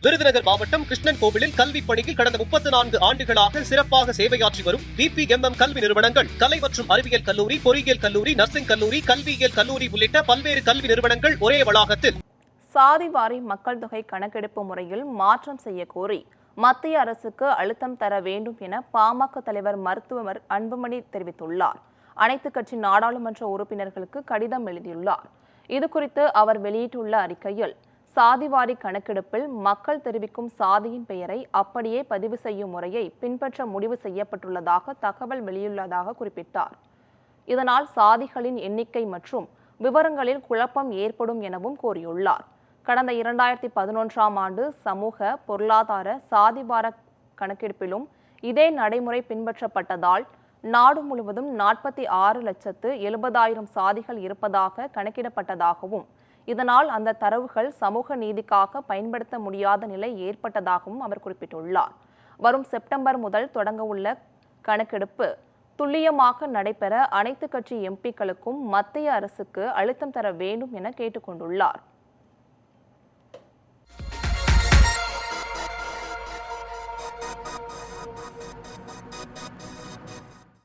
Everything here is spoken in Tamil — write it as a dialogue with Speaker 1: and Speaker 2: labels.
Speaker 1: விருதுநகர் மாவட்டம் கிருஷ்ணன் கோவிலில் கல்வி பணியில் கடந்த 34 ஆண்டுகளாக சிறப்பாக சேவையாற்றி வரும் VPMM கல்வி நிறுவனங்கள், கலை மற்றும் அறிவியல் கல்லூரி, பொறியியல் கல்லூரி, நர்சிங் கல்லூரி, கல்வியியல் கல்லூரி உள்ளிட்ட பல்வேறு கல்வி நிறுவனங்கள் ஒரே வளாகத்தில்
Speaker 2: சாதிவாரி மக்கள் தொகை கணக்கெடுப்பு முறையில் மாற்றம் செய்ய கோரி மத்திய அரசுக்கு அழுத்தம் தர வேண்டும் என பாமக தலைவர் மருத்துவர் அன்புமணி தெரிவித்துள்ளார். அனைத்து கட்சி நாடாளுமன்ற உறுப்பினர்களுக்கு கடிதம் எழுதியுள்ளார். இதுகுறித்து அவர் வெளியிட்டுள்ள அறிக்கையில், சாதிவாரி கணக்கெடுப்பில் மக்கள் தெரிவிக்கும் சாதியின் பெயரை அப்படியே பதிவு செய்யும் முறையை பின்பற்ற முடிவு செய்யப்பட்டுள்ளதாக தகவல் வெளியுள்ளதாக குறிப்பிட்டார். இதனால் சாதிகளின் எண்ணிக்கை மற்றும் விவரங்களில் குழப்பம் ஏற்படும் எனவும் கூறியுள்ளார். கடந்த 2011ஆம் ஆண்டு சமூக பொருளாதார சாதிவார கணக்கெடுப்பிலும் இதே நடைமுறை பின்பற்றப்பட்டதால் நாடு முழுவதும் 46,70,000 சாதிகள் இருப்பதாக கணக்கிடப்பட்டதாகவும், இதனால் அந்த தரவுகள் சமூக நீதிக்காக பயன்படுத்த முடியாத நிலை ஏற்பட்டதாகவும் அவர் குறிப்பிட்டுள்ளார். வரும் செப்டம்பர் முதல் தொடங்கவுள்ள கணக்கெடுப்பு துல்லியமாக நடைபெற அனைத்து கட்சி எம்பிக்களுக்கும் மத்திய அரசுக்கு அழுத்தம் தர வேண்டும் என கேட்டுக் கொண்டுள்ளார்.